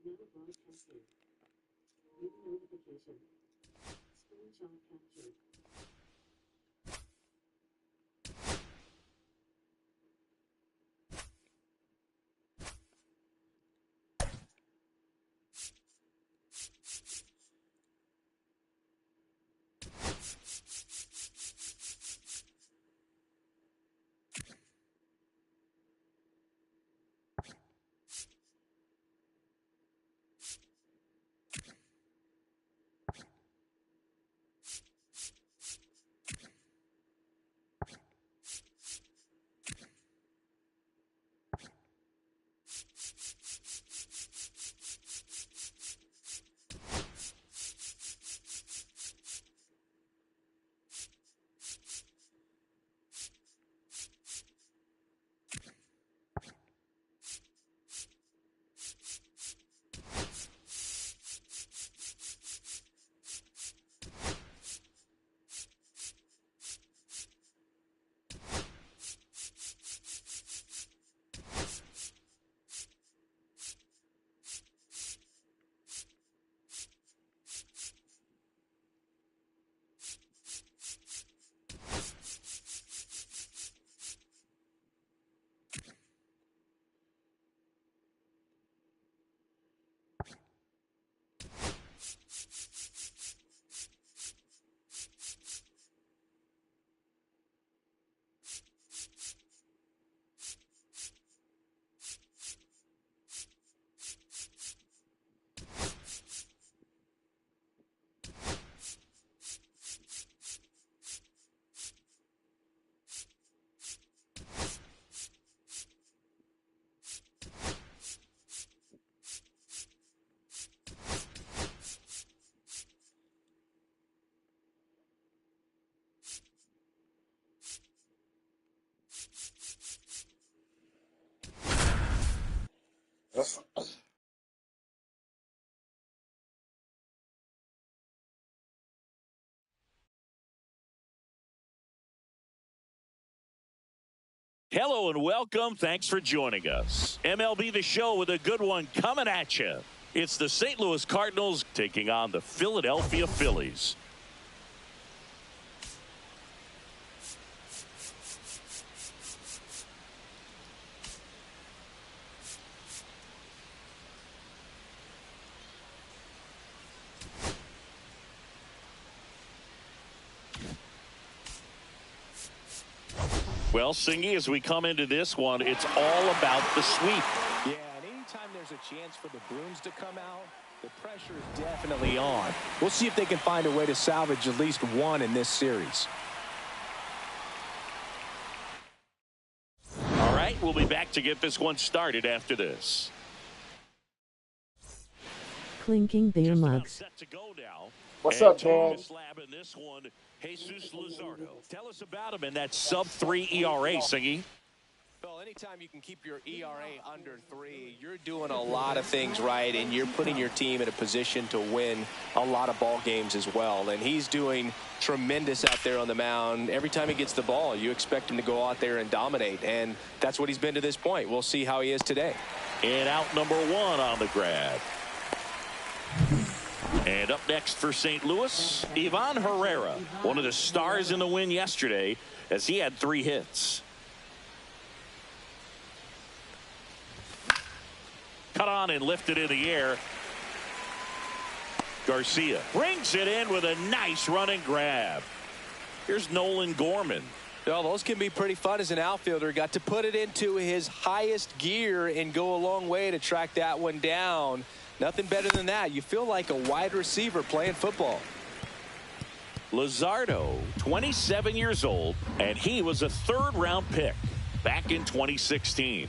Another broadcast in. New notification. Screenshot captured. Hello and welcome. Thanks for joining us. MLB The Show with a good one coming at you. It's the St. Louis Cardinals taking on the Philadelphia Phillies. Well, Singy, as we come into this one, it's all about the sweep. Yeah, and anytime there's a chance for the Bruins to come out, the pressure is definitely on. We'll see if they can find a way to salvage at least one in this series. All right, we'll be back to get this one started after this. Clinking beer mugs. What's up, Dad? Jesus Luzardo. Tell us about him in that sub-3 ERA, Singy. Well, anytime you can keep your ERA under 3, you're doing a lot of things right, and you're putting your team in a position to win a lot of ball games as well. And he's doing tremendous out there on the mound. Every time he gets the ball, you expect him to go out there and dominate, and that's what he's been to this point. We'll see how he is today. And out number 1 on the grab. And up next for St. Louis, Ivan Herrera, one of the stars in the win yesterday as he had 3 hits. Cut on and lifted in the air. Garcia brings it in with a nice running grab. Here's Nolan Gorman. Well, those can be pretty fun as an outfielder. Got to put it into his highest gear and go a long way to track that one down. Nothing better than that. You feel like a wide receiver playing football. Luzardo, 27 years old, and he was a 3rd-round pick back in 2016.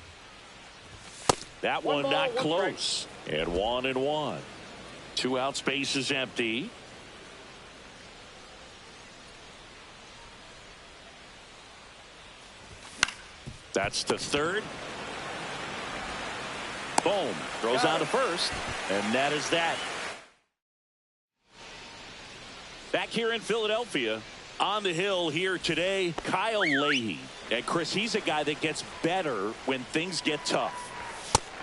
That one not close. And 1-1. 2 out, space is empty. That's to 3rd. Boom. Throws on to 1st. And that is that. Back here in Philadelphia, on the hill here today, Kyle Leahy. And Chris, he's a guy that gets better when things get tough.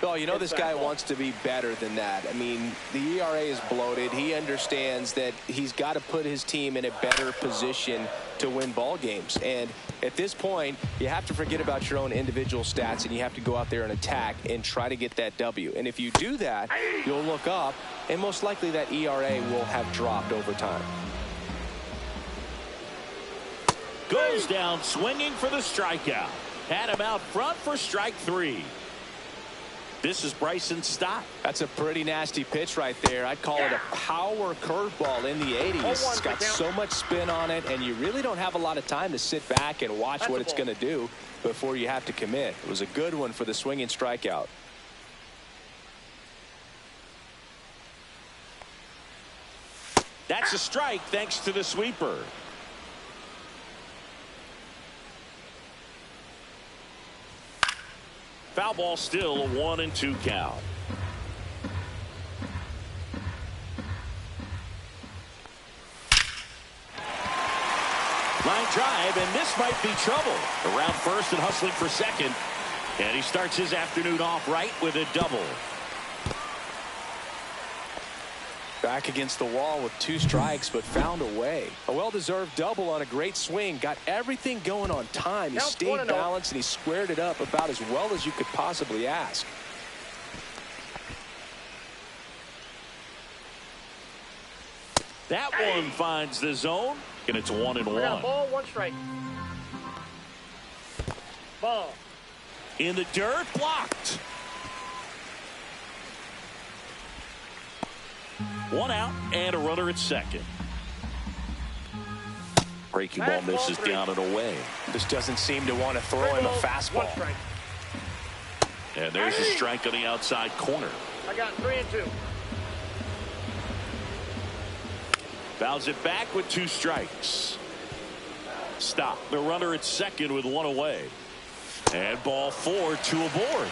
Oh, you know this guy wants to be better than that. I mean, the ERA is bloated. He understands that he's got to put his team in a better position to win ball games. And at this point, you have to forget about your own individual stats, and you have to go out there and attack and try to get that W. And if you do that, you'll look up, and most likely that ERA will have dropped over time. Goes down swinging for the strikeout. Had him out front for strike 3. This is Bryson Stott. That's a pretty nasty pitch right there. I'd call it a power curveball in the 80s. It's got so much spin on it, and you really don't have a lot of time to sit back and watch what it's going to do before you have to commit. It was a good one for the swinging strikeout. That's a strike thanks to the sweeper. Foul ball, still a 1-2 count. Line drive, and this might be trouble. Around first and hustling for second. And he starts his afternoon off right with a double. Back against the wall with 2 strikes, but found a way. A well-deserved double on a great swing. Got everything going on time. He stayed balanced, and he squared it up about as well as you could possibly ask. That one finds the zone, and it's 1-1. Ball, 1 strike. Ball. In the dirt, blocked. 1 out and a runner at second. Breaking ball misses down and away. Just doesn't seem to want to throw him a fastball. And there's a strike on the outside corner. I got 3-2. Fouls it back with 2 strikes. Stop. The runner at second with 1 away. And ball 4, 2 aboard.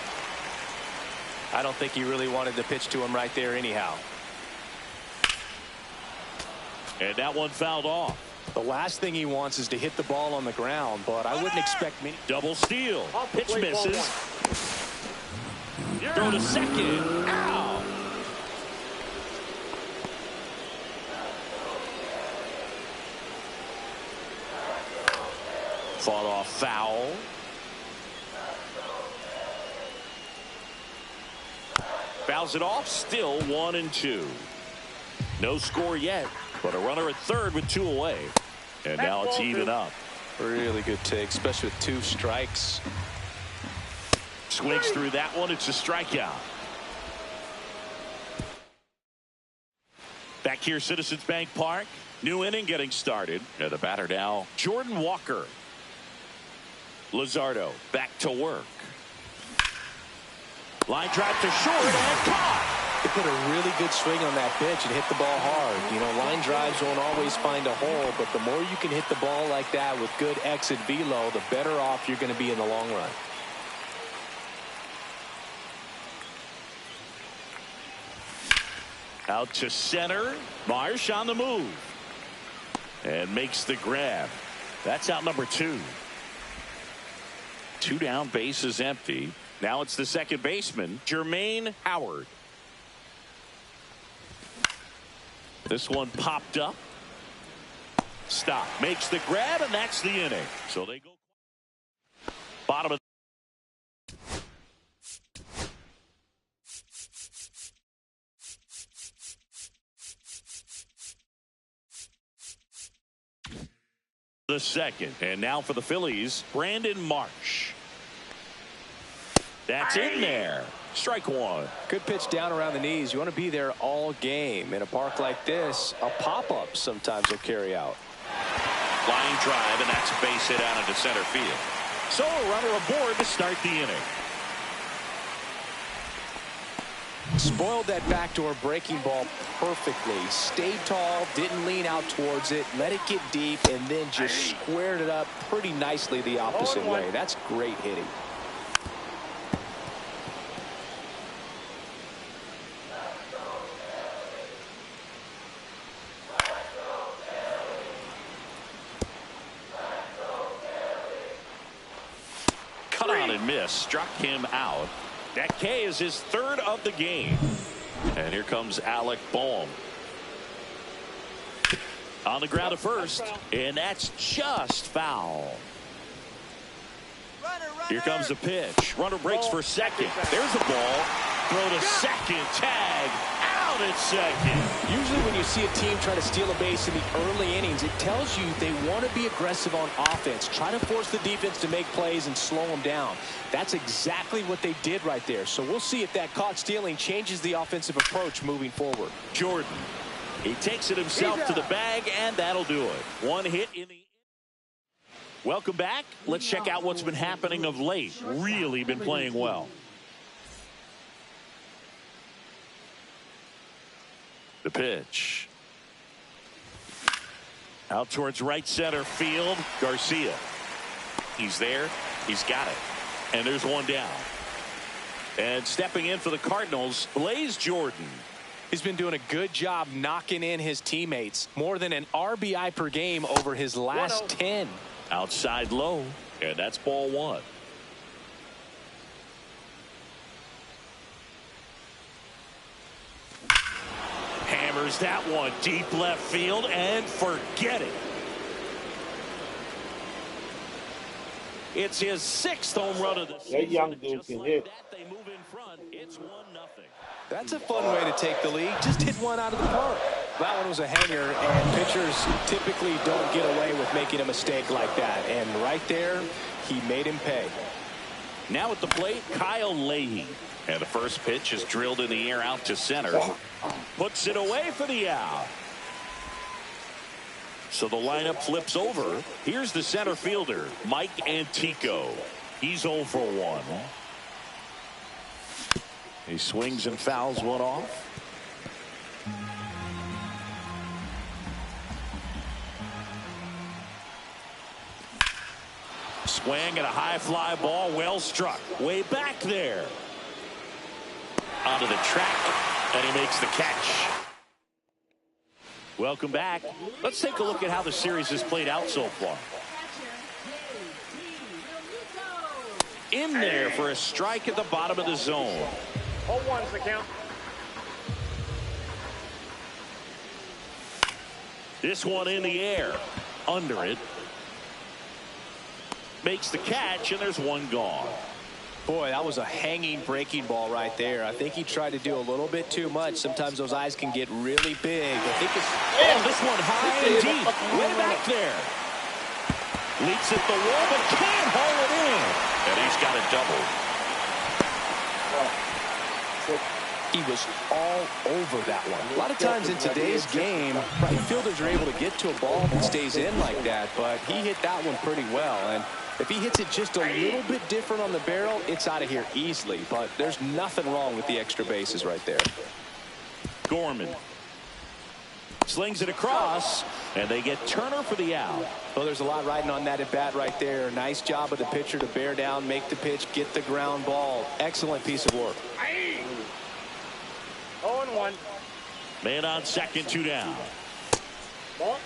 I don't think he really wanted to pitch to him right there anyhow. And that one fouled off. The last thing he wants is to hit the ball on the ground, but I wouldn't expect many. Double steal. Pitch misses. Throw to second. Ow. Fought off foul. Fouls it off. Still 1-2. No score yet, but a runner at third with 2 away. And now it's even up. Really good take, especially with 2 strikes. Swings through that one. It's a strikeout. Back here, Citizens Bank Park. New inning getting started. And the batter now, Jordan Walker. Luzardo back to work. Line drive to short and caught. He put a really good swing on that pitch and hit the ball hard. You know, line drives won't always find a hole, but the more you can hit the ball like that with good exit velo, the better off you're going to be in the long run. Out to center. Marsh on the move. And makes the grab. That's out number 2. 2 down, bases empty. Now it's the second baseman, Jermaine Howard. This one popped up. Stop. Makes the grab, and that's the inning. So they go bottom of the second. And now for the Phillies, Brandon Marsh. That's in there. Strike 1. Good pitch down around the knees. You want to be there all game. In a park like this, a pop-up sometimes will carry out. Line drive, and that's a base hit out into center field. So a runner aboard to start the inning. Spoiled that backdoor breaking ball perfectly. Stayed tall, didn't lean out towards it, let it get deep, and then just squared it up pretty nicely the opposite way. That's great hitting. Cut on and miss. Struck him out. That K is his third of the game. And here comes Alec Boehm. On the ground at first, and that's just foul. Here comes the pitch. Runner breaks for second. There's the ball. Throw to second. Tag out at second. Usually when you see a team try to steal a base in the early innings, it tells you they want to be aggressive on offense. Try to force the defense to make plays and slow them down. That's exactly what they did right there. So we'll see if that caught stealing changes the offensive approach moving forward. Jordan. He takes it himself to the bag, and that'll do it. One hit in the... Welcome back. Let's check out what's been happening of late. Really been playing well. The pitch. Out towards right center field. Garcia. He's there. He's got it. And there's one down. And stepping in for the Cardinals, Blaze Jordan. He's been doing a good job knocking in his teammates. More than an RBI per game over his last 10. Outside low. And that's ball one. Hammers that one deep left field and forget it. It's his 6th home run of the season. That young dude can hit. They move in front. It's 1-0. That's a fun way to take the lead. Just hit one out of the park. That one was a hanger, and pitchers typically don't get away with making a mistake like that. And right there, he made him pay. Now at the plate, Kyle Leahy. And the first pitch is drilled in the air out to center. Puts it away for the out. So the lineup flips over. Here's the center fielder, Mike Antico. He's 0 for 1. He swings and fouls one off. Swing and a high fly ball, well struck. Way back there. Onto the track, and he makes the catch. Welcome back. Let's take a look at how the series has played out so far. In there for a strike at the bottom of the zone. 0-1's the count. This one in the air. Under it. Makes the catch, and there's one gone. Boy, that was a hanging breaking ball right there. I think he tried to do a little bit too much. Sometimes those eyes can get really big. I think it's... Oh, this one high and deep. Way back there. Leaps at the wall, but can't haul it in. And he's got a double. He was all over that one. A lot of times in today's game, right fielders are able to get to a ball that stays in like that, but he hit that one pretty well. And if he hits it just a little bit different on the barrel, it's out of here easily. But there's nothing wrong with the extra bases right there. Gorman slings it across, and they get Turner for the out. Well, there's a lot riding on that at bat right there. Nice job of the pitcher to bear down, make the pitch, get the ground ball. Excellent piece of work. 0-1. Man on second, 2 down. Ball.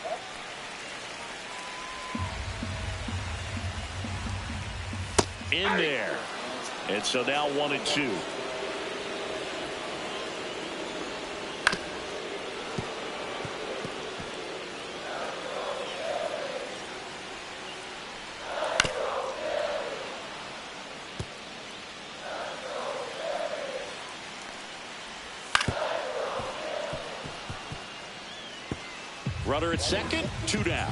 In there. And so now 1-2. Runner at second, 2 down.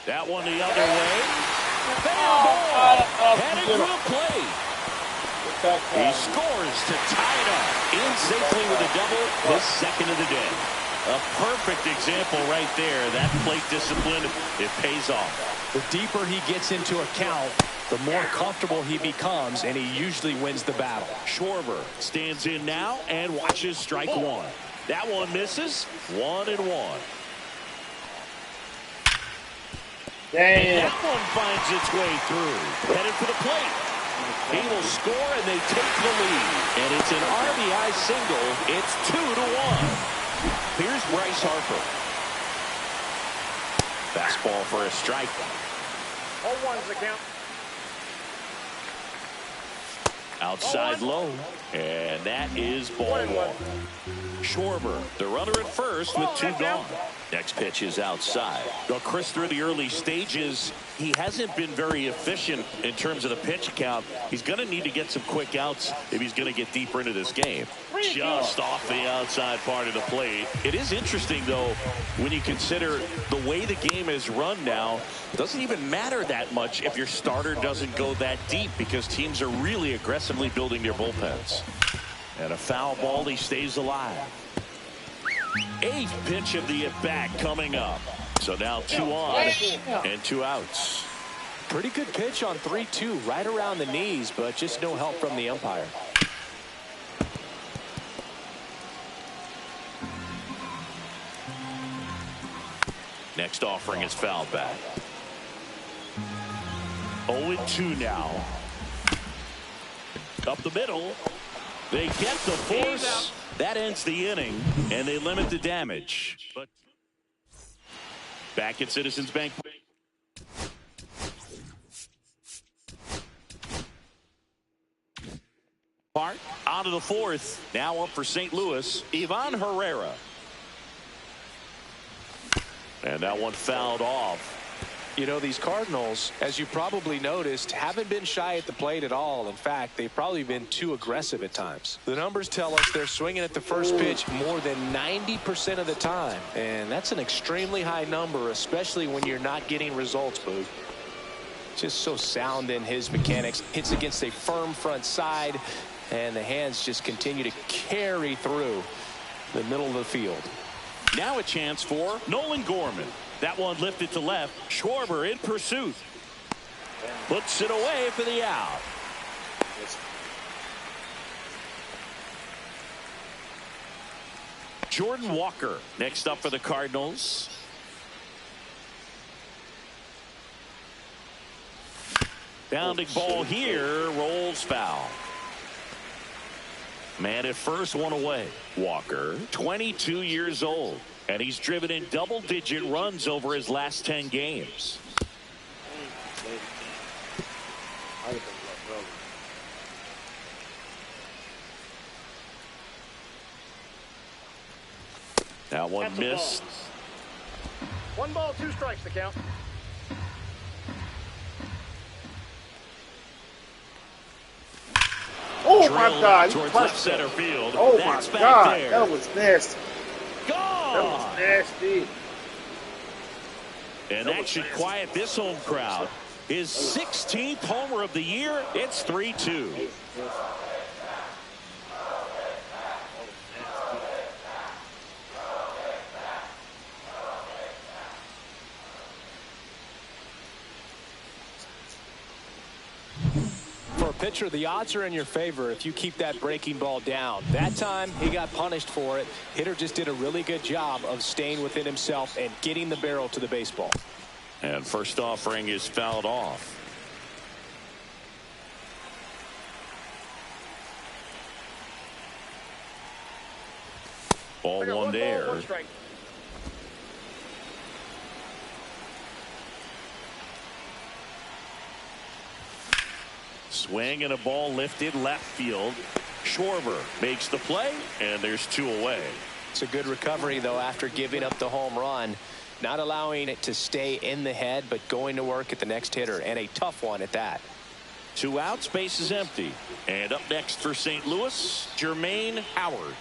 That one the other way. Foul ball. Headed for the plate. He scores to tie it up. In safely with a double, his second of the day. A perfect example right there. That plate discipline, it pays off. The deeper he gets into a count, the more comfortable he becomes, and he usually wins the battle. Schwarber stands in now and watches strike one. That one misses. 1-1. Damn. That one finds its way through. Headed for the plate. He will score, and they take the lead. And it's an RBI single. It's 2-1. Here's Bryce Harper. Fastball for a strike. 0-1's the count. Outside low. And that is ball one. Schwarber, the runner at first with 2 gone. Next pitch is outside. Well, Chris, through the early stages, he hasn't been very efficient in terms of the pitch count. He's going to need to get some quick outs if he's going to get deeper into this game. Just off the outside part of the plate. It is interesting, though, when you consider the way the game is run now. It doesn't even matter that much if your starter doesn't go that deep, because teams are really aggressively building their bullpens. And a foul ball, he stays alive. 8th pitch of the at-bat coming up. So now 2 on and 2 outs. Pretty good pitch on 3-2, right around the knees, but just no help from the umpire. Next offering is fouled back. 0-2 now. Up the middle. They get the force. That ends the inning, and they limit the damage. But back at Citizens Bank. Part out of the 4th. Now up for St. Louis, Ivan Herrera. And that one fouled off. You know, these Cardinals, as you probably noticed, haven't been shy at the plate at all. In fact, they've probably been too aggressive at times. The numbers tell us they're swinging at the first pitch more than 90% of the time. And that's an extremely high number, especially when you're not getting results, Boog. Just so sound in his mechanics. Hits against a firm front side, and the hands just continue to carry through the middle of the field. Now a chance for Nolan Gorman. That one lifted to left. Schwarber in pursuit. Puts it away for the out. Jordan Walker next up for the Cardinals. Bounding ball here, rolls foul. Man at first, one away. Walker, 22 years old, and he's driven in double-digit runs over his last 10 games. That one missed. 1 ball, 2 strikes the count. Oh my God! Towards left center field. Oh That's my back God! there. That was nasty. Gone. That was nasty. And that should quiet this home crowd. His 16th homer of the year. It's 3-2. For a pitcher, the odds are in your favor if you keep that breaking ball down. That time, he got punished for it. Hitter just did a really good job of staying within himself and getting the barrel to the baseball. And first offering is fouled off. Ball one there. Ball, 1 strike. Swing and a ball lifted left field. Schwarber makes the play, and there's 2 away. It's a good recovery, though, after giving up the home run. Not allowing it to stay in the head, but going to work at the next hitter, and a tough one at that. 2 outs, base is empty. And up next for St. Louis, Jermaine Howard.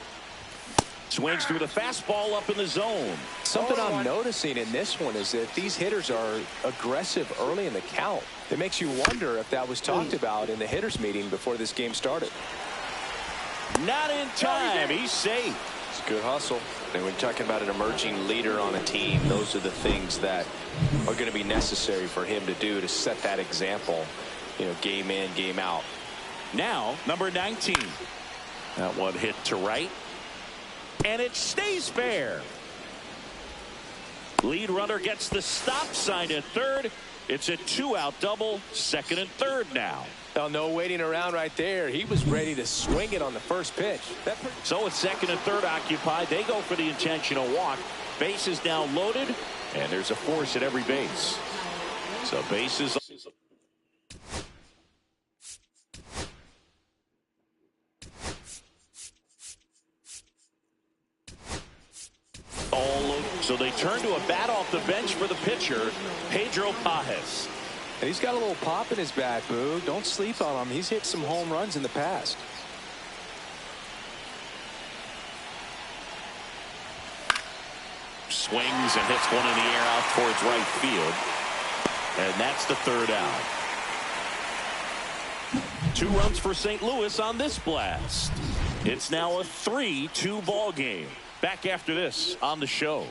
Swings through the fastball up in the zone. Something I'm noticing in this one is that these hitters are aggressive early in the count. It makes you wonder if that was talked about in the hitters meeting before this game started. Not in time. He's safe. It's a good hustle. And when you're talking about an emerging leader on a team, those are the things that are going to be necessary for him to do to set that example, you know, game in, game out. Now, number 19. That one hit to right. And it stays fair. Lead runner gets the stop sign at third. It's a 2-out double, second and third now. Well, no waiting around right there. He was ready to swing it on the first pitch. So it's second and third occupied. They go for the intentional walk. Bases now loaded. And there's a force at every base. So bases. So they turn to a bat off the bench for the pitcher, Pedro Pajes. And he's got a little pop in his bat, Boog. Don't sleep on him. He's hit some home runs in the past. Swings and hits one in the air out towards right field. And that's the third out. 2 runs for St. Louis on this blast. It's now a 3-2 ball game. Back after this on the show.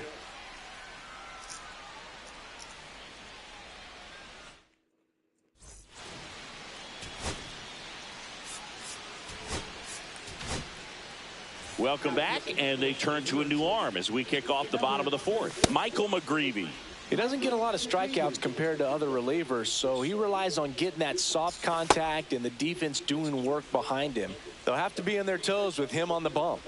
Welcome back, and they turn to a new arm as we kick off the bottom of the 4th. Michael McGreevy. He doesn't get a lot of strikeouts compared to other relievers, so he relies on getting that soft contact and the defense doing work behind him. They'll have to be on their toes with him on the bump.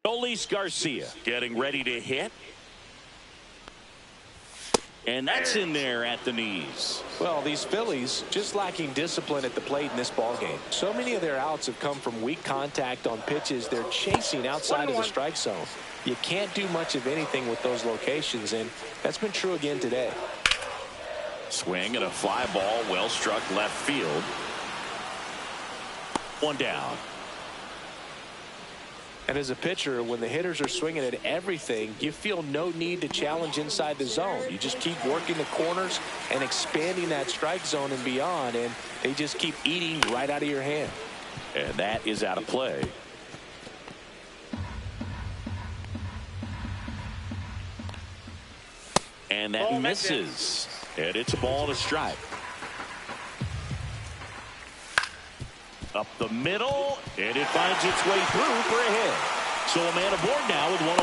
Luis Garcia getting ready to hit. And that's in there at the knees. Well, these Phillies just lacking discipline at the plate in this ballgame. So many of their outs have come from weak contact on pitches they're chasing outside of the strike zone. You can't do much of anything with those locations, and that's been true again today. Swing and a fly ball, well struck left field. 1 down. And as a pitcher, when the hitters are swinging at everything, you feel no need to challenge inside the zone. You just keep working the corners and expanding that strike zone and beyond, and they just keep eating right out of your hand. And that is out of play. And that misses. And it's a ball and a strike. Up the middle, and it finds its way through for a hit. So a man aboard now with 1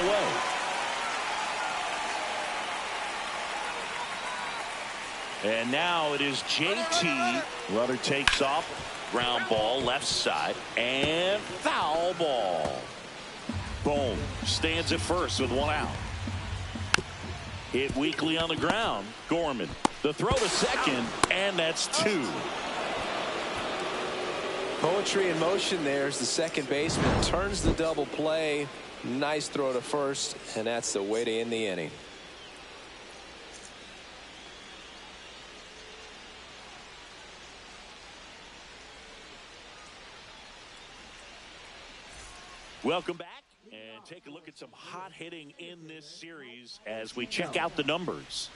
away. And now it is JT. Runner takes off. Ground ball, left side, and foul ball. Boom. Stands at first with 1 out. Hit weakly on the ground. Gorman. The throw to second, and that's 2. Poetry in motion there as the second baseman turns the double play. Nice throw to first, and that's the way to end the inning. Welcome back, and take a look at some hot hitting in this series as we check out the numbers.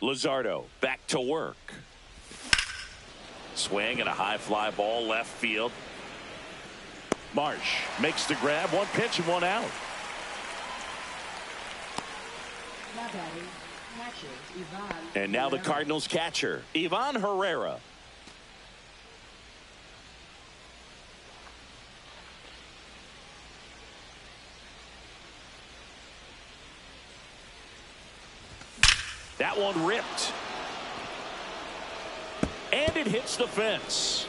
Luzardo back to work. Swing and a high fly ball left field. Marsh makes the grab. 1 pitch and 1 out. And now the Cardinals catcher, Ivan Herrera. That one ripped. And it hits the fence.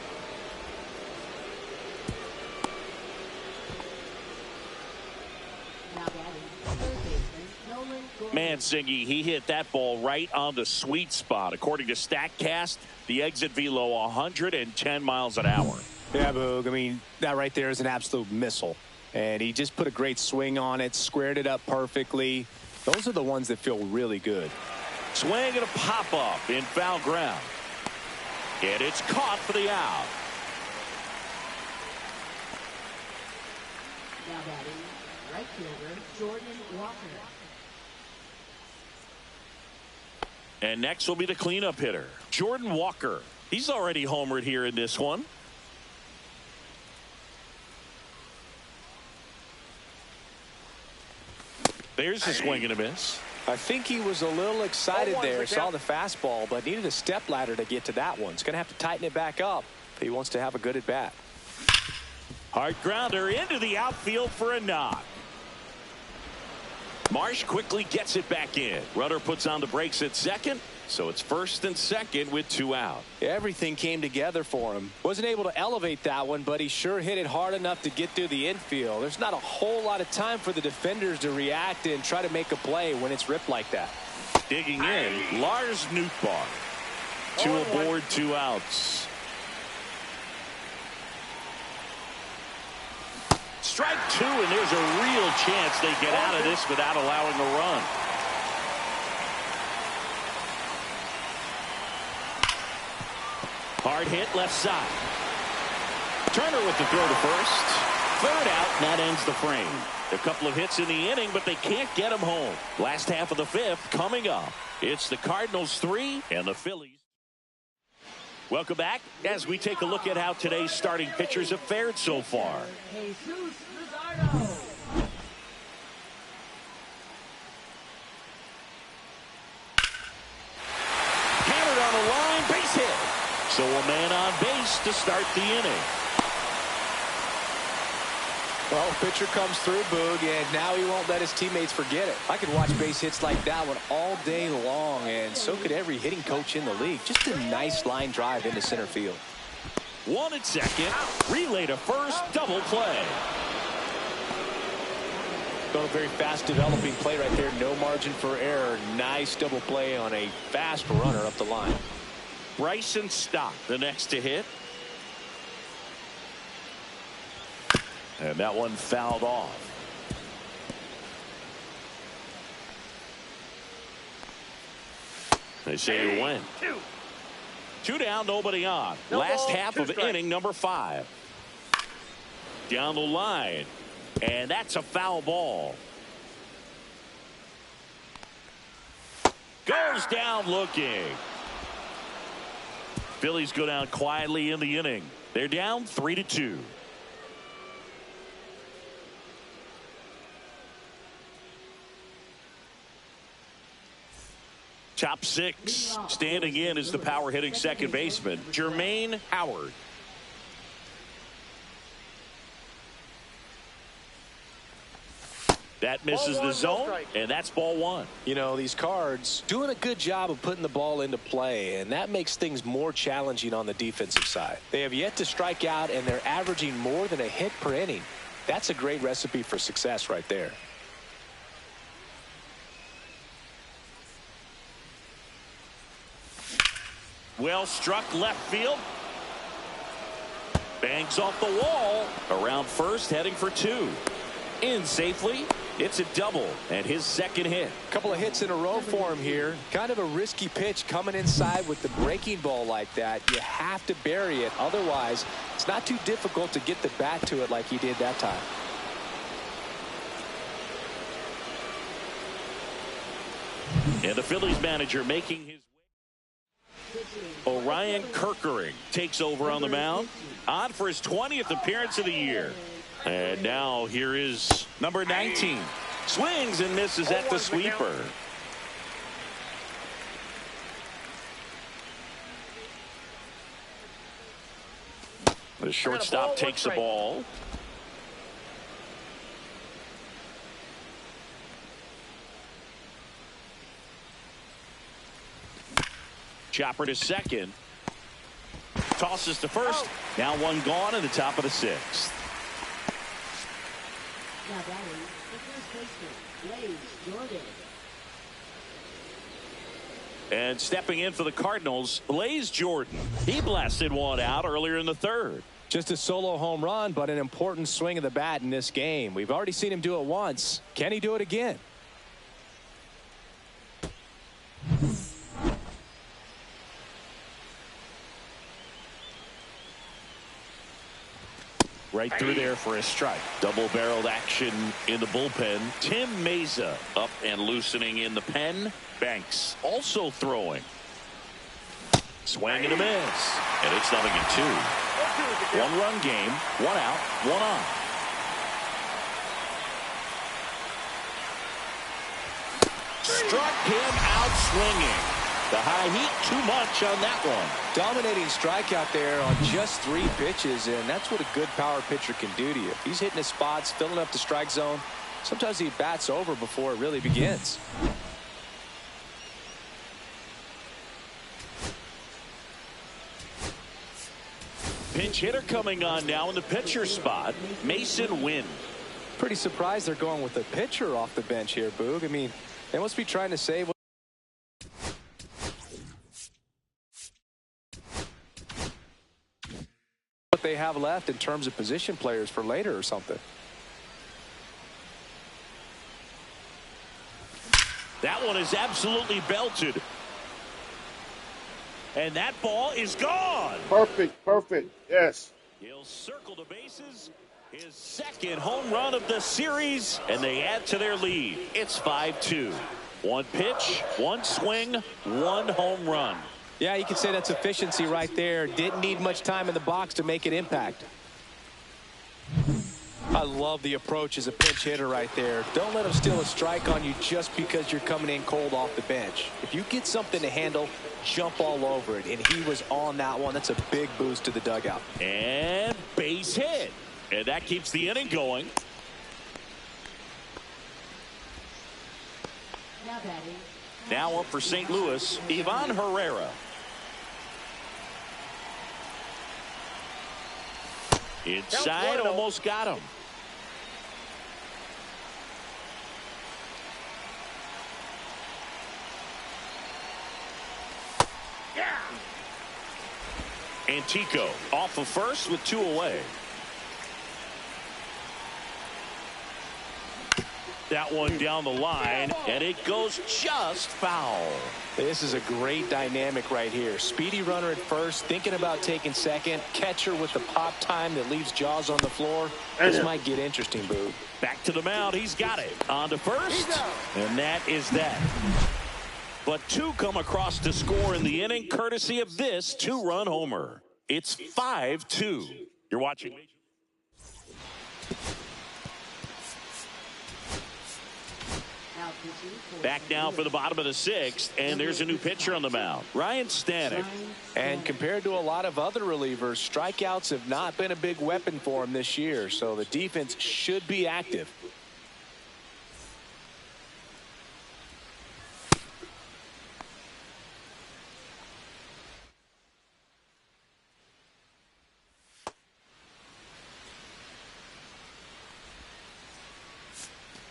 Man, Siggy, he hit that ball right on the sweet spot. According to StatCast, the exit velo 110 miles an hour. Yeah, Boog. I mean, that right there is an absolute missile. And he just put a great swing on it, squared it up perfectly. Those are the ones that feel really good. Swing and a pop-up in foul ground. And it's caught for the out. Now batting, right fielder Jordan Walker. And next will be the cleanup hitter, Jordan Walker. He's already homered here in this one. There's a swing and a miss. I think he was a little excited there, saw the fastball, but needed a step ladder to get to that one. He's going to have to tighten it back up if he wants to have a good at bat. Hard grounder into the outfield for a knock. Marsh quickly gets it back in. Runner puts on the brakes at second, so it's first and second with 2 out. Everything came together for him. Wasn't able to elevate that one, but he sure hit it hard enough to get through the infield. There's not a whole lot of time for the defenders to react and try to make a play when it's ripped like that. Digging in, Lars Nootbaar. 2 aboard, 2 outs. Strike 2, and there's a real chance they get out of this without allowing a run. Hard hit left side. Turner with the throw to first. Third out, and that ends the frame. A couple of hits in the inning, but they can't get him home. Last half of the 5th coming up. It's the Cardinals 3 and the Phillies. Welcome back as we take a look at how today's starting pitchers have fared so far. Hammered on the line, base hit. So a man on base to start the inning. Well, pitcher comes through, Boog, and now he won't let his teammates forget it. I could watch base hits like that one all day long, and so could every hitting coach in the league. Just a nice line drive into center field. 1 at second. Relay to first. Double play. A very fast developing play right there. No margin for error. Nice double play on a fast runner up the line. Bryson Stott, the next to hit. And that one fouled off. They say you win. 2 down, nobody on. Last half of inning number 5. Down the line. And that's a foul ball. Goes down looking. Phillies go down quietly in the inning. They're down 3-2. Top 6 standing in is the power hitting second baseman, Jermaine Howard. That misses the zone, and that's ball 1. You know, these Cards doing a good job of putting the ball into play, and that makes things more challenging on the defensive side. They have yet to strike out, and they're averaging more than a hit per inning. That's a great recipe for success right there. Well struck left field. Bangs off the wall. Around first, heading for 2. In safely. It's a double and his second hit. Couple of hits in a row for him here. Kind of a risky pitch coming inside with the breaking ball like that. You have to bury it. Otherwise, it's not too difficult to get the bat to it like he did that time. And the Phillies manager making his way. Orion Kerkering takes over on the mound. On for his 20th appearance of the year. And now here is number 19. Swings and misses at the sweeper. The shortstop takes the ball. Chopper to second. Tosses to first. Now 1 gone in the top of the 6th. Now batting, the first baseman, Jordan. And stepping in for the Cardinals, Blaze Jordan. He blasted one out earlier in the third. Just a solo home run, but an important swing of the bat in this game. We've already seen him do it once. Can he do it again? Right through there for a strike. Double-barreled action in the bullpen. Tim Meza up and loosening in the pen. Banks also throwing. Swing and a miss. And it's 0-2. One-run game. One out. One on. Struck him out swinging. The high heat, too much on that one. Dominating strikeout there on just 3 pitches, and that's what a good power pitcher can do to you. If he's hitting his spots, filling up the strike zone, sometimes he bats over before it really begins. Pinch hitter coming on now in the pitcher spot, Mason Wynn. Pretty surprised they're going with a pitcher off the bench here, Boog. I mean, they must be trying to save what they have left in terms of position players for later or something. That one is absolutely belted. And that ball is gone. Perfect, perfect. Yes. He'll circle the bases. His second home run of the series, and they add to their lead. It's 5-2. One pitch, one swing, one home run. Yeah, you can say that's efficiency right there. Didn't need much time in the box to make an impact. I love the approach as a pinch hitter right there. Don't let him steal a strike on you just because you're coming in cold off the bench. If you get something to handle, jump all over it. And he was on that one. That's a big boost to the dugout. And base hit. And that keeps the inning going. Now batting. Now up for St. Louis, Ivan Herrera. Inside, almost got him. Antico off of first with 2 away. That one down the line, and it goes just foul. This is a great dynamic right here. Speedy runner at first, thinking about taking second. Catcher with the pop time that leaves Jaws on the floor. This might get interesting, Boo. Back to the mound. He's got it. On to first, and that is that. But 2 come across to score in the inning, courtesy of this 2-run homer. It's 5-2. You're watching. Back now for the bottom of the 6th, and there's a new pitcher on the mound, Ryan Stanek. And compared to a lot of other relievers, strikeouts have not been a big weapon for him this year, so the defense should be active.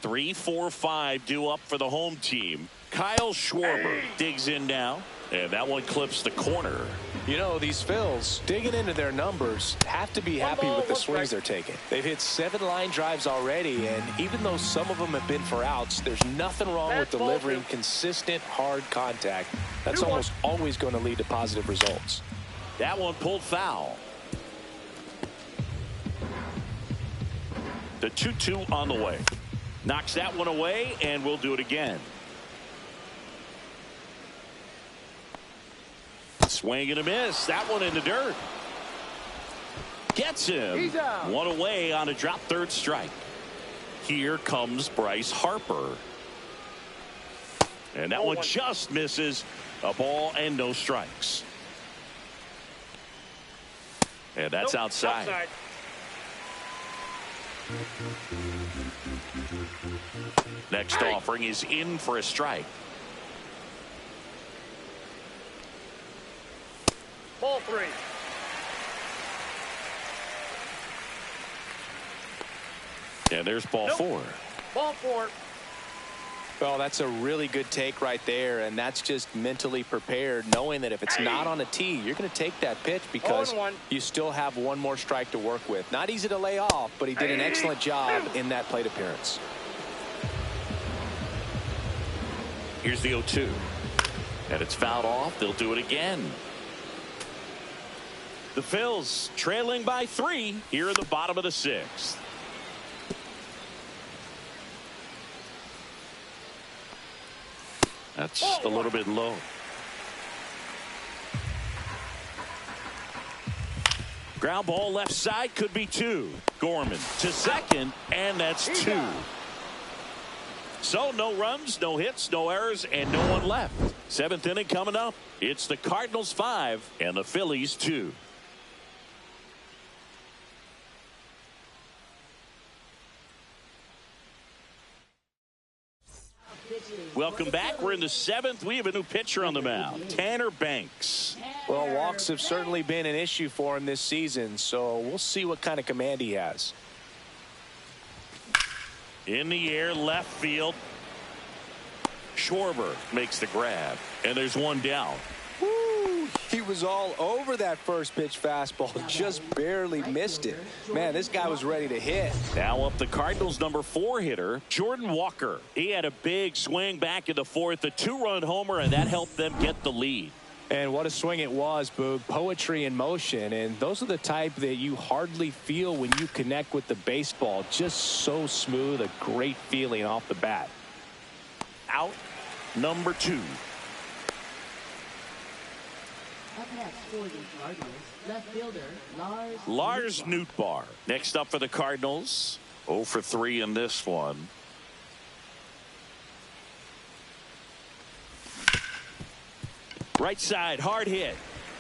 Three, 4, 5 due up for the home team. Kyle Schwarber digs in now, and that one clips the corner. You know, these Phils, digging into their numbers, have to be happy with the swings they're taking. They've hit 7 line drives already, and even though some of them have been for outs, there's nothing wrong with delivering consistent, hard contact. That's almost always going to lead to positive results. That one pulled foul. The 2-2 on the way. Knocks that one away, and we'll do it again. Swing and a miss. That one in the dirt. Gets him. One away on a drop third strike. Here comes Bryce Harper. And that one just misses. A ball and no strikes. And that's outside. Next offering is in for a strike. Ball 3. And there's ball 4. Ball 4. Well, that's a really good take right there, and that's just mentally prepared, knowing that if it's not on a tee, you're going to take that pitch because you still have one more strike to work with. Not easy to lay off, but he did an excellent job in that plate appearance. Here's the 0-2. And it's fouled off. They'll do it again. The Phils trailing by 3 here in the bottom of the 6th. That's a little bit low. Ground ball left side, could be 2. Gorman to second, and that's 2. So no runs, no hits, no errors, and no one left. 7th inning coming up. It's the Cardinals 5 and the Phillies 2. Welcome back. We're in the 7th. We have a new pitcher on the mound, Tanner Banks. Well, walks have certainly been an issue for him this season, so we'll see what kind of command he has. In the air, left field. Schwarber makes the grab, and there's one down. Woo! He was all over that first pitch fastball, just barely missed it. Man, this guy was ready to hit. Now up the Cardinals' number 4 hitter, Jordan Walker. He had a big swing back in the 4th, a 2-run homer, and that helped them get the lead. And what a swing it was, Boog. Poetry in motion, and those are the type that you hardly feel when you connect with the baseball. Just so smooth, a great feeling off the bat. Out number 2. Up next for the Cardinals, left fielder Lars Nootbaar. Next up for the Cardinals, 0 for 3 in this one. Right side, hard hit.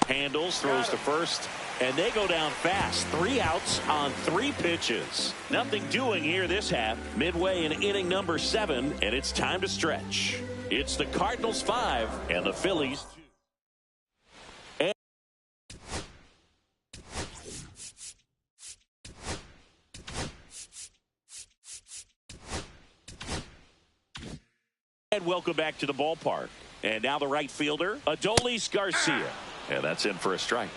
Handles, throws to first, and they go down fast. 3 outs on 3 pitches. Nothing doing here this half. Midway in inning number 7, and it's time to stretch. It's the Cardinals 5 and the Phillies 2. And welcome back to the ballpark. And now the right fielder, Adolis Garcia. And that's in for a strike.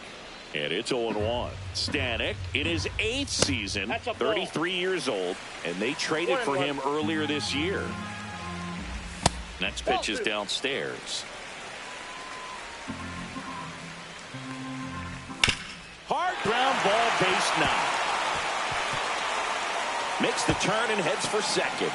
And it's 0-1. Stanek in his 8th season, 33 years old, and they traded for him earlier this year. Next pitch is downstairs. Hard ground ball, base 9. Makes the turn and heads for second.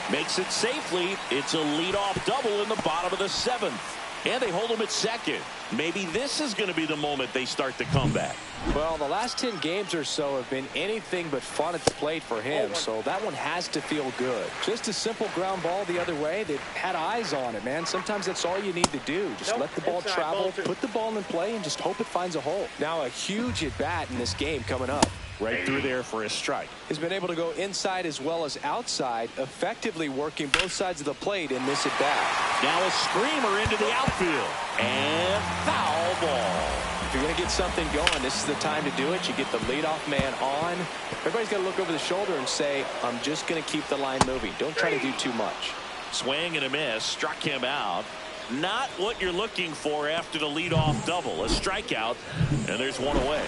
Makes it safely. It's a leadoff double in the bottom of the 7th. And they hold him at second. Maybe this is going to be the moment they start the comeback. Well, the last 10 games or so have been anything but fun at the plate for him, so that one has to feel good. Just a simple ground ball the other way. They've had eyes on it, man. Sometimes that's all you need to do. Just let the ball travel, put the ball in play, and just hope it finds a hole. Now a huge at-bat in this game coming up. Right through there for a strike. He's been able to go inside as well as outside, effectively working both sides of the plate in this at-bat. Now a screamer into the outfield. And foul ball. If you're going to get something going, this is the time to do it. You get the leadoff man on. Everybody's got to look over the shoulder and say, I'm just going to keep the line moving. Don't try to do too much. Swing and a miss. Struck him out. Not what you're looking for after the leadoff double. A strikeout, and there's one away.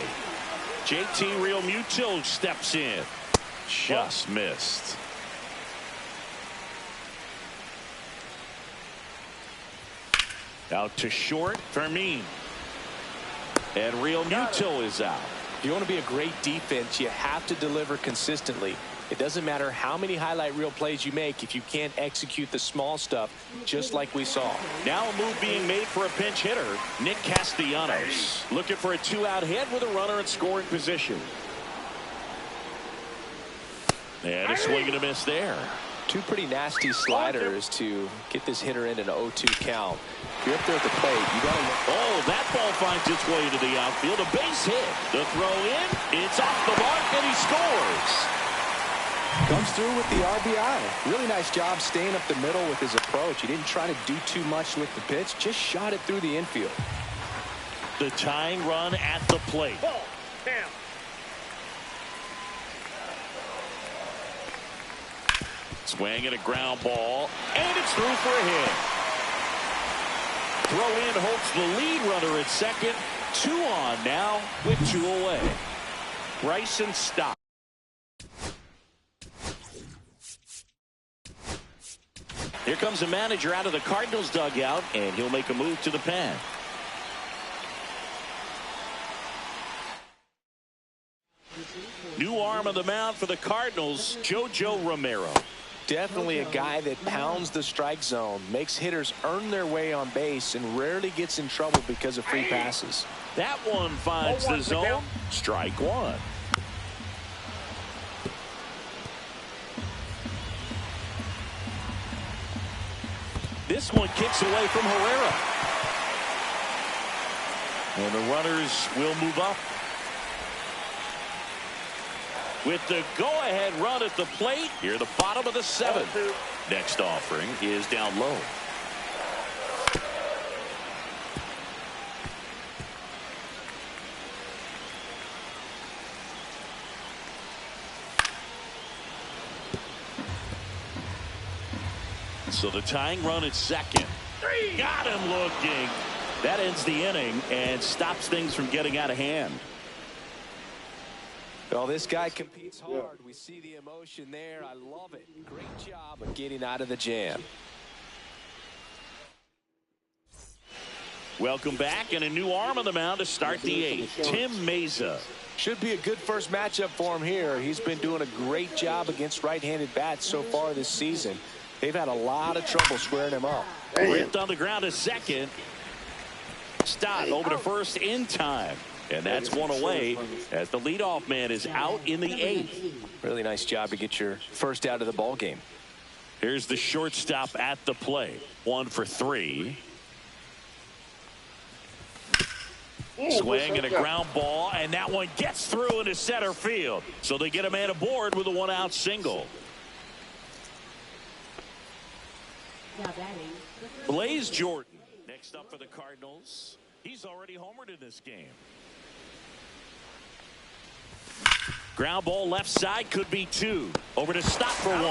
JT Realmuto steps in. Just missed. Out to short, Fermin. And Realmuto is out. If you want to be a great defense, you have to deliver consistently. It doesn't matter how many highlight reel plays you make if you can't execute the small stuff, just like we saw. Now a move being made for a pinch hitter, Nick Castellanos. Looking for a 2-out hit with a runner in scoring position. And a swing and a miss there. 2 pretty nasty sliders to get this hitter in an 0-2 count. If you're up there at the plate, you got to... Oh, that ball finds its way into the outfield. A base hit. The throw in. It's off the mark, and he scores. Comes through with the RBI. Really nice job staying up the middle with his approach. He didn't try to do too much with the pitch. Just shot it through the infield. The tying run at the plate. Ball. Down. Swing and a ground ball, and it's through for a hit. Throw in holds the lead runner at second. 2 on now with 2 away. Bryson Stott. Here comes the manager out of the Cardinals dugout, and he'll make a move to the pen. New arm on the mound for the Cardinals, JoJo Romero. Definitely a guy that pounds the strike zone, makes hitters earn their way on base, and rarely gets in trouble because of free passes. That one finds the zone. Strike 1. This one kicks away from Herrera. And the runners will move up. With the go-ahead run at the plate, here the bottom of the 7th. Next offering is down low. So the tying run at second. Got him looking. That ends the inning and stops things from getting out of hand. Well, this guy competes hard. We see the emotion there. I love it. Great job of getting out of the jam. Welcome back, and a new arm on the mound to start the 8th. Tim Meza. Should be a good first matchup for him here. He's been doing a great job against right-handed bats so far this season. They've had a lot of trouble squaring him up. Ripped on the ground to second. Stott over to first in time. And that's 1 away as the leadoff man is out in the 8th. Really nice job to get your first out of the ball game. Here's the shortstop at the plate. 1 for 3. Swing and a ground ball, and that one gets through into center field. So they get a man aboard with a 1-out single. Blaze Jordan next up for the Cardinals. He's already homered in this game. Ground ball left side, could be 2. Over to Stott for 1.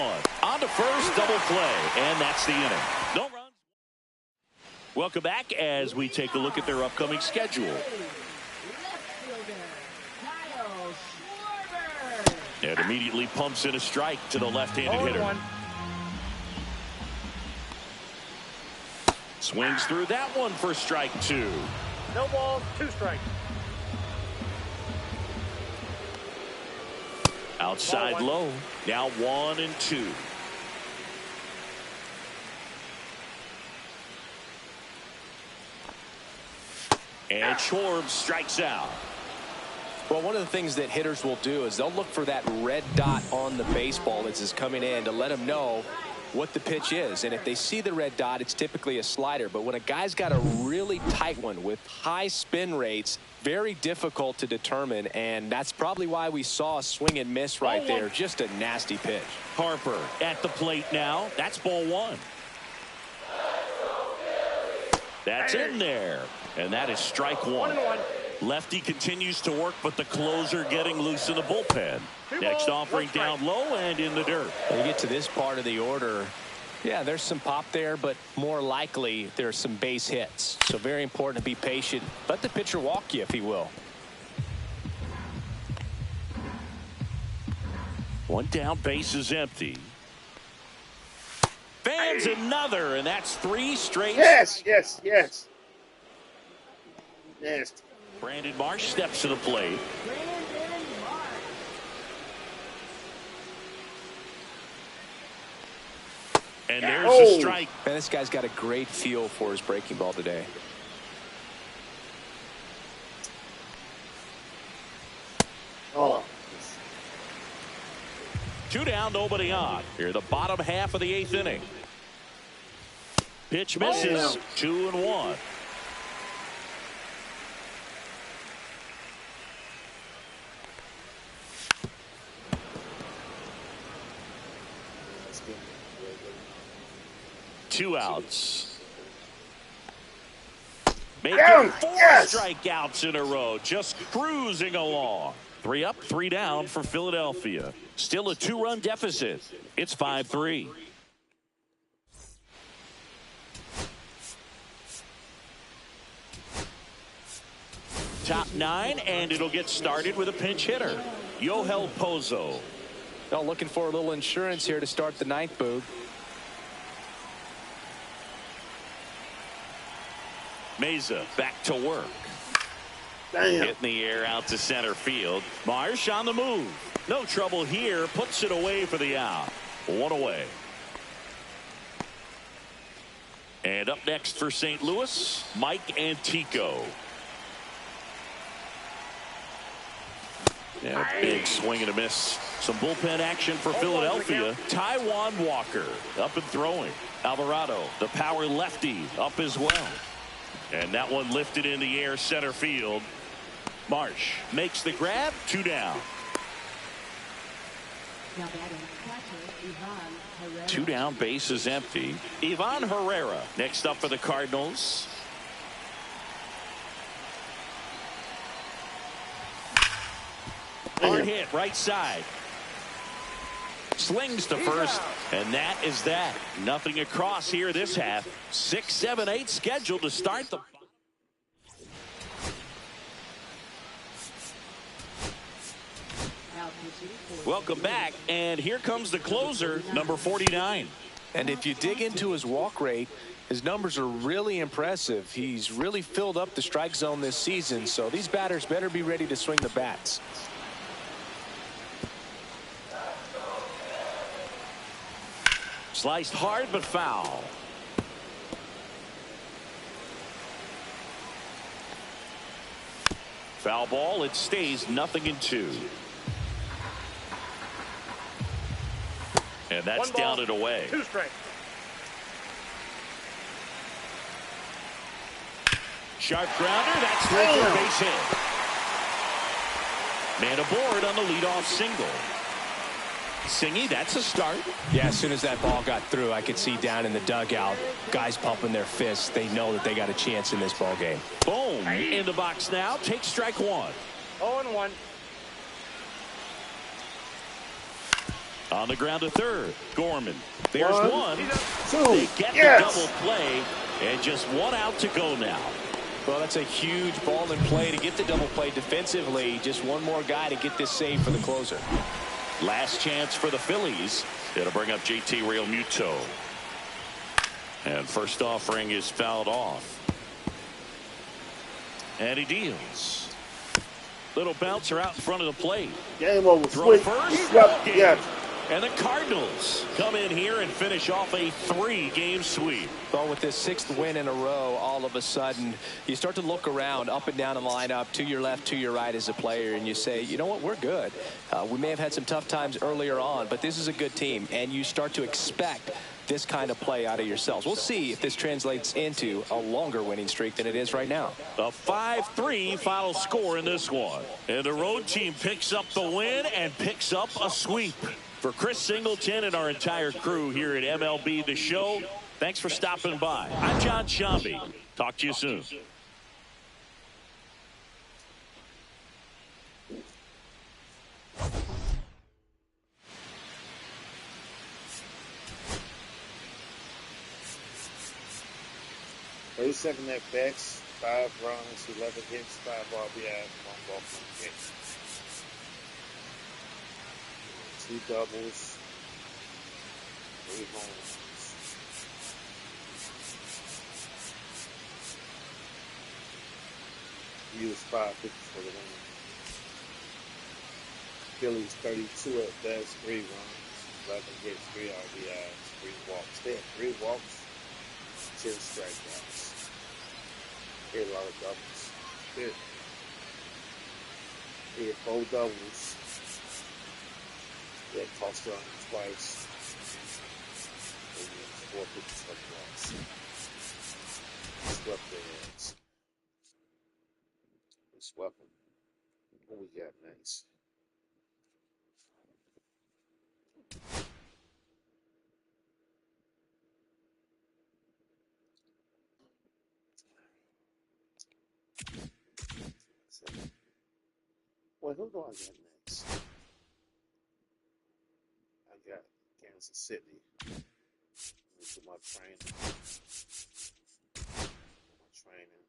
On to first, double play, and that's the inning. No runs. Welcome back as we take a look at their upcoming schedule. And immediately pumps in a strike to the left-handed hitter. Swings through that one for strike 2. No balls, 2 strikes. Outside low. Now 1 and 2. And Schwartz strikes out. Well, one of the things that hitters will do is they'll look for that red dot on the baseball as it's coming in to let them know what the pitch is. And if they see the red dot, it's typically a slider. But when a guy's got a really tight one with high spin rates, very difficult to determine. And that's probably why we saw a swing and miss right there. Just a nasty pitch. Harper at the plate now. That's ball 1. That's in there. And that is strike 1. Lefty continues to work, but the closer getting loose in the bullpen. Next offering down low and in the dirt. When you get to this part of the order, yeah, there's some pop there, but more likely there's some base hits. So very important to be patient. Let the pitcher walk you if he will. 1 down, base is empty. Fans another, and that's 3 straight. Yes. Nasty. Brandon Marsh steps to the plate. And there's a strike. Man, this guy's got a great feel for his breaking ball today. Oh. 2 down, nobody on. Here, the bottom half of the 8th inning. Pitch misses. 2 and 1. Two outs. Making 4 strikeouts in a row. Just cruising along. 3 up, 3 down for Philadelphia. Still a 2-run deficit. It's 5-3. Top 9, and it'll get started with a pinch hitter. Yohel Pozo. Now looking for a little insurance here to start the 9th, Boog. Meza back to work. Damn. Hit in the air out to center field. Marsh on the move. No trouble here. Puts it away for the out. 1 away. And up next for St. Louis, Mike Antico. And a big swing and a miss. Some bullpen action for Philadelphia. Taijuan Walker up and throwing. Alvarado, the power lefty, up as well. And that one lifted in the air center field. Marsh makes the grab. 2 down. 2 down, base is empty. Ivan Herrera next up for the Cardinals. Hard hit, right side. Slings to first, and that is that. Nothing across here this half. 6, 7, 8 scheduled to start the. Welcome back, and here comes the closer, number 49. And if you dig into his walk rate, his numbers are really impressive. He's really filled up the strike zone this season, so these batters better be ready to swing the bats. Sliced hard but foul. Foul ball. It stays 0-2. And that's down and away. 2 strikes. Sharp grounder. That's through for a base hit. Man aboard on the leadoff single. Singy, that's a start. Yeah, as soon as that ball got through, I could see down in the dugout, guys pumping their fists. They know that they got a chance in this ball game. Boom. In the box now. Take strike 1. 0-1. On the ground to third. Gorman. There's 1. 2. They get the double play, and just 1 out to go now. Well, that's a huge ball in play to get the double play defensively. Just one more guy to get this save for the closer. Last chance for the Phillies. It'll bring up JT Realmuto. And first offering is fouled off. And he deals. Little bouncer out in front of the plate. Game over. Throw Quick. first. Yep. Game. Yes. And the Cardinals come in here and finish off a 3-game sweep. Well, with this 6th win in a row, all of a sudden, you start to look around up and down the lineup, to your left, to your right as a player, and you say, you know what, we're good. We may have had some tough times earlier on, but this is a good team, and you start to expect this kind of play out of yourselves. We'll see if this translates into a longer winning streak than it is right now. A 5-3 final score in this one. And the road team picks up the win and picks up a sweep. For Chris Singleton and our entire crew here at MLB The Show, thanks for stopping by. I'm John Shambi. Talk to you soon. Second at bats, 5 runs, 11 hits, 5 RBIs, 1 walk, 1 hit. 2 doubles, 3 home runs. He was 550 for the win. Phillies 32 at bats, 3 runs, 11 hits, 3 RBIs, 3 walks. They had 3 walks, 10 strikeouts. He had a lot of doubles. He had 4 doubles. He had tossed on twice. And he had 4 pitches for walks. Swept their heads. He swept them. What we got next? Wait, who do I got next? got Kansas City. Let me do my training. My training.